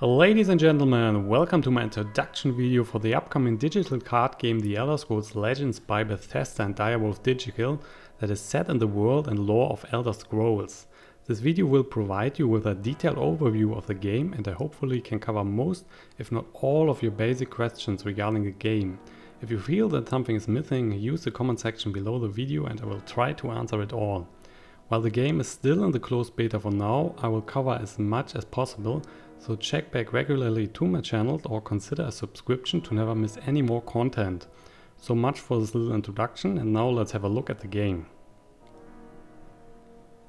Ladies and gentlemen, welcome to my introduction video for the upcoming digital card game The Elder Scrolls Legends by Bethesda and Direwolf Digital that is set in the world and lore of Elder Scrolls. This video will provide you with a detailed overview of the game, and I hopefully can cover most, if not all, of your basic questions regarding the game. If you feel that something is missing, use the comment section below the video and I will try to answer it all. While the game is still in the closed beta for now, I will cover as much as possible, so check back regularly to my channel or consider a subscription to never miss any more content. So much for this little introduction, and now let's have a look at the game.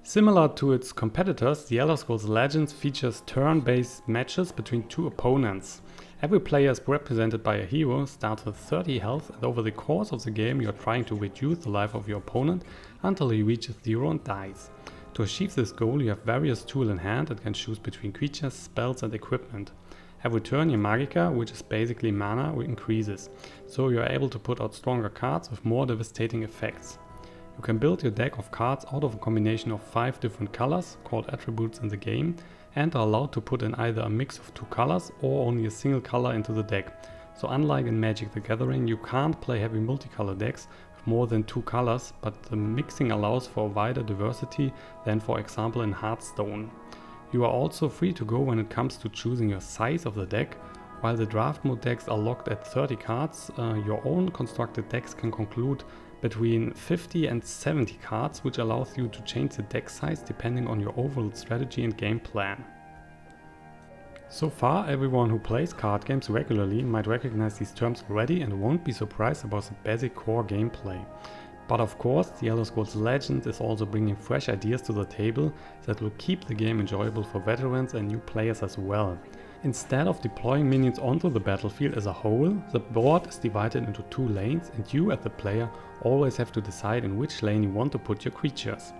Similar to its competitors, The Elder Scrolls Legends features turn-based matches between two opponents. Every player is represented by a hero, starts with 30 health, and over the course of the game you are trying to reduce the life of your opponent until he reaches 0 and dies. To achieve this goal you have various tools in hand and can choose between creatures, spells and equipment. Every turn your Magica, which is basically mana, increases, so you are able to put out stronger cards with more devastating effects. You can build your deck of cards out of a combination of 5 different colors, called attributes in the game, and are allowed to put in either a mix of 2 colors or only a single color into the deck. So unlike in Magic the Gathering, you can't play heavy multicolor decks with more than 2 colors, but the mixing allows for a wider diversity than, for example, in Hearthstone. You are also free to go when it comes to choosing your size of the deck. While the draft mode decks are locked at 30 cards, your own constructed decks can conclude between 50 and 70 cards, which allows you to change the deck size depending on your overall strategy and game plan. So far, everyone who plays card games regularly might recognize these terms already and won't be surprised about the basic core gameplay. But of course, The Elder Scrolls Legends is also bringing fresh ideas to the table that will keep the game enjoyable for veterans and new players as well. Instead of deploying minions onto the battlefield as a whole, the board is divided into 2 lanes and you as the player always have to decide in which lane you want to put your creatures.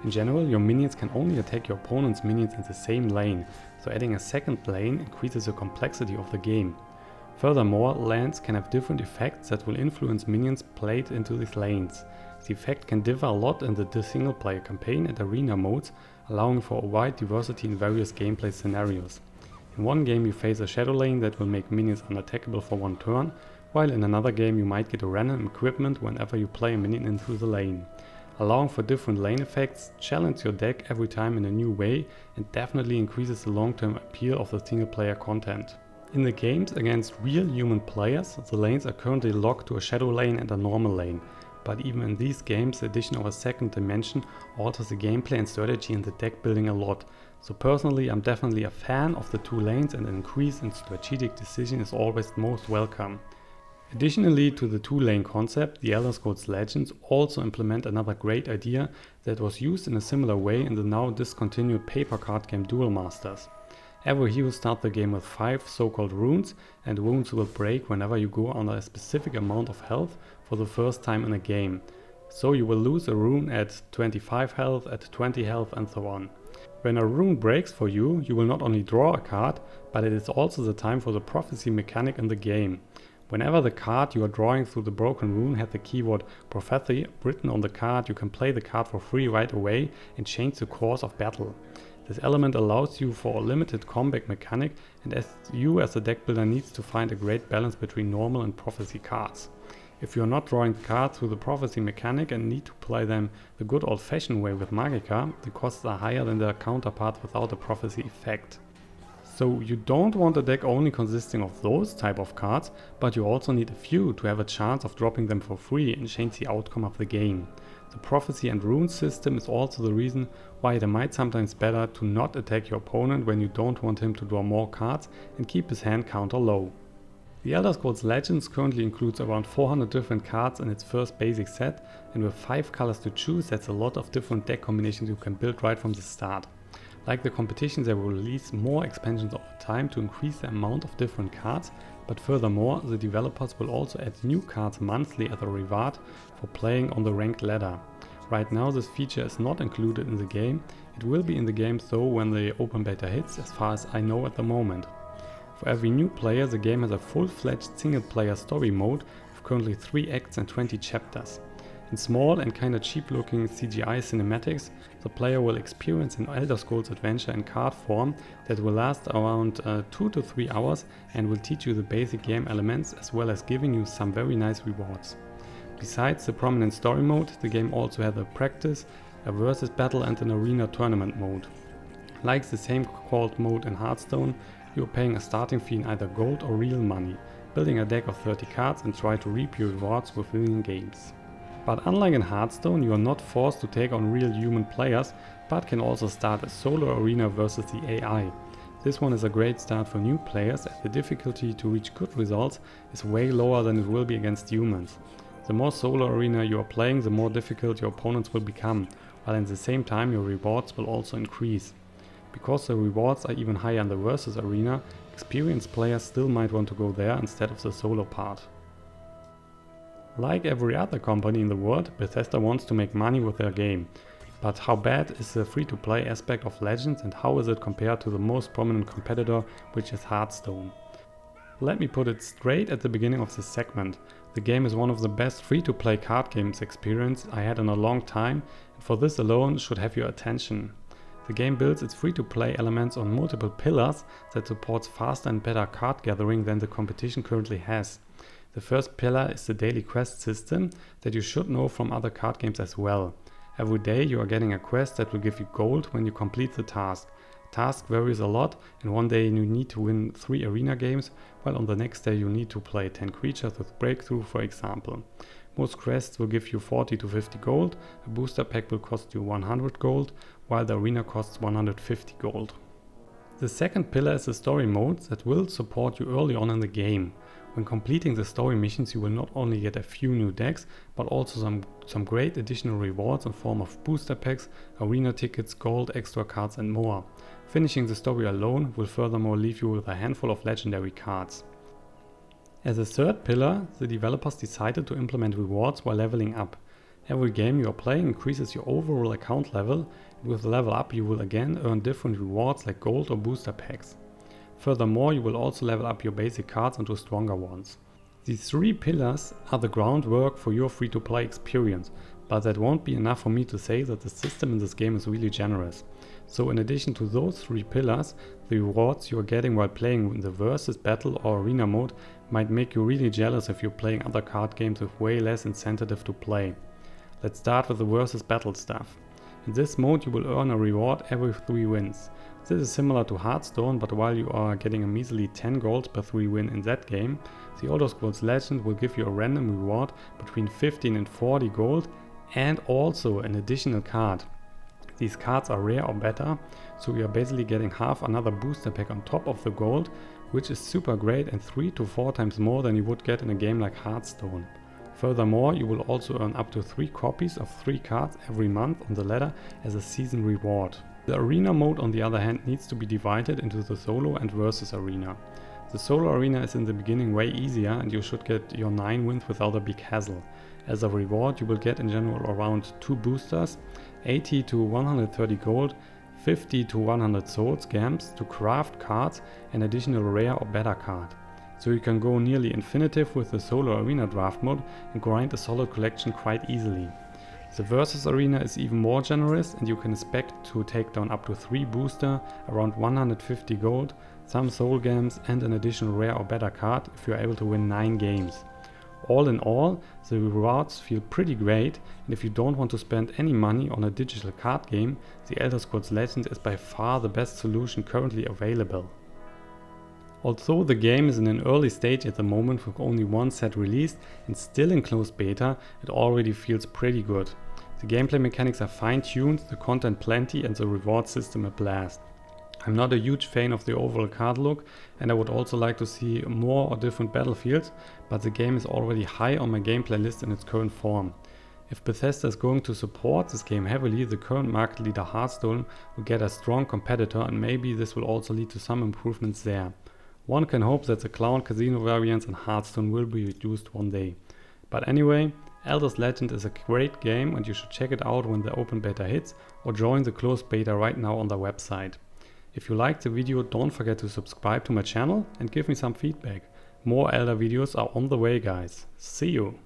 In general, your minions can only attack your opponent's minions in the same lane, so adding a second lane increases the complexity of the game. Furthermore, lands can have different effects that will influence minions played into these lanes. The effect can differ a lot in the single player campaign and arena modes, allowing for a wide diversity in various gameplay scenarios. In one game you face a shadow lane that will make minions unattackable for 1 turn, while in another game you might get a random equipment whenever you play a minion into the lane. Allowing for different lane effects, challenge your deck every time in a new way and definitely increases the long-term appeal of the single player content. In the games against real human players, the lanes are currently locked to a shadow lane and a normal lane. But even in these games, the addition of a second dimension alters the gameplay and strategy in the deck building a lot. So personally, I'm definitely a fan of the 2 lanes, and an increase in strategic decision is always most welcome. Additionally to the 2-lane concept, The Elder Scrolls Legends also implement another great idea that was used in a similar way in the now discontinued paper card game Duel Masters. Every hero starts the game with 5 so-called runes, and runes will break whenever you go under a specific amount of health for the first time in a game. So you will lose a rune at 25 health, at 20 health and so on. When a rune breaks for you, you will not only draw a card, but it is also the time for the prophecy mechanic in the game. Whenever the card you are drawing through the broken rune has the keyword prophecy written on the card, you can play the card for free right away and change the course of battle. This element allows you for a limited combat mechanic, and as the deck builder needs to find a great balance between normal and prophecy cards. If you are not drawing the cards through the prophecy mechanic and need to play them the good old-fashioned way with Magica, the costs are higher than their counterparts without a prophecy effect. So you don't want a deck only consisting of those type of cards, but you also need a few to have a chance of dropping them for free and change the outcome of the game. The prophecy and rune system is also the reason why it might sometimes better to not attack your opponent when you don't want him to draw more cards and keep his hand counter low. The Elder Scrolls Legends currently includes around 400 different cards in its first basic set, and with 5 colors to choose, that's a lot of different deck combinations you can build right from the start. Like the competition, they will release more expansions over time to increase the amount of different cards, but furthermore, the developers will also add new cards monthly as a reward for playing on the ranked ladder. Right now this feature is not included in the game. It will be in the game though when the open beta hits, as far as I know at the moment. For every new player, the game has a full-fledged single-player story mode with currently 3 acts and 20 chapters. In small and kinda cheap looking CGI cinematics, the player will experience an Elder Scrolls adventure in card form that will last around 2 to 3 hours and will teach you the basic game elements as well as giving you some very nice rewards. Besides the prominent story mode, the game also has a practice, a versus battle and an arena tournament mode. Like the same called mode in Hearthstone, you are paying a starting fee in either gold or real money, building a deck of 30 cards and try to reap your rewards with winning games. But unlike in Hearthstone, you are not forced to take on real human players, but can also start a solo arena versus the AI. This one is a great start for new players as the difficulty to reach good results is way lower than it will be against humans. The more solo arena you are playing, the more difficult your opponents will become, while at the same time your rewards will also increase. Because the rewards are even higher in the versus arena, experienced players still might want to go there instead of the solo part. Like every other company in the world, Bethesda wants to make money with their game. But how bad is the free-to-play aspect of Legends and how is it compared to the most prominent competitor, which is Hearthstone? Let me put it straight at the beginning of this segment. The game is one of the best free-to-play card games experience I had in a long time, and for this alone should have your attention. The game builds its free-to-play elements on multiple pillars that supports faster and better card gathering than the competition currently has. The first pillar is the daily quest system that you should know from other card games as well. Every day you are getting a quest that will give you gold when you complete the task. Task varies a lot and one day you need to win 3 arena games, while on the next day you need to play 10 creatures with breakthrough, for example. Most quests will give you 40 to 50 gold, a booster pack will cost you 100 gold, while the arena costs 150 gold. The second pillar is the story mode that will support you early on in the game. When completing the story missions you will not only get a few new decks, but also some great additional rewards in form of booster packs, arena tickets, gold, extra cards and more. Finishing the story alone will furthermore leave you with a handful of legendary cards. As a third pillar, the developers decided to implement rewards while leveling up. Every game you are playing increases your overall account level, and with the level up you will again earn different rewards like gold or booster packs. Furthermore, you will also level up your basic cards into stronger ones. These 3 pillars are the groundwork for your free-to-play experience, but that won't be enough for me to say that the system in this game is really generous. So in addition to those 3 pillars, the rewards you are getting while playing in the versus battle or arena mode might make you really jealous if you're playing other card games with way less incentive to play. Let's start with the versus battle stuff. In this mode you will earn a reward every 3 wins. This is similar to Hearthstone, but while you are getting a measly 10 gold per 3 win in that game, the Elder Scrolls Legend will give you a random reward between 15 and 40 gold and also an additional card. These cards are rare or better, so you are basically getting half another booster pack on top of the gold, which is super great and 3 to 4 times more than you would get in a game like Hearthstone. Furthermore, you will also earn up to 3 copies of 3 cards every month on the ladder as a season reward. The arena mode on the other hand needs to be divided into the solo and versus arena. The solo arena is in the beginning way easier and you should get your 9 wins without a big hassle. As a reward you will get in general around 2 boosters, 80 to 130 gold, 50 to 100 soul scams to craft cards and additional rare or better card. So you can go nearly infinitive with the solo arena draft mode and grind a solid collection quite easily. The versus arena is even more generous and you can expect to take down up to 3 booster, around 150 gold, some soul gems and an additional rare or better card if you are able to win 9 games. All in all, the rewards feel pretty great, and if you don't want to spend any money on a digital card game, the Elder Scrolls Legends is by far the best solution currently available. Although the game is in an early stage at the moment with only one set released and still in closed beta, it already feels pretty good. The gameplay mechanics are fine-tuned, the content plenty and the reward system a blast. I'm not a huge fan of the overall card look and I would also like to see more or different battlefields, but the game is already high on my gameplay list in its current form. If Bethesda is going to support this game heavily, the current market leader Hearthstone will get a strong competitor and maybe this will also lead to some improvements there. One can hope that the clown casino variants in Hearthstone will be reduced one day. But anyway, Elder's Legend is a great game and you should check it out when the open beta hits or join the closed beta right now on their website. If you liked the video, don't forget to subscribe to my channel and give me some feedback. More Elder videos are on the way, guys. See you!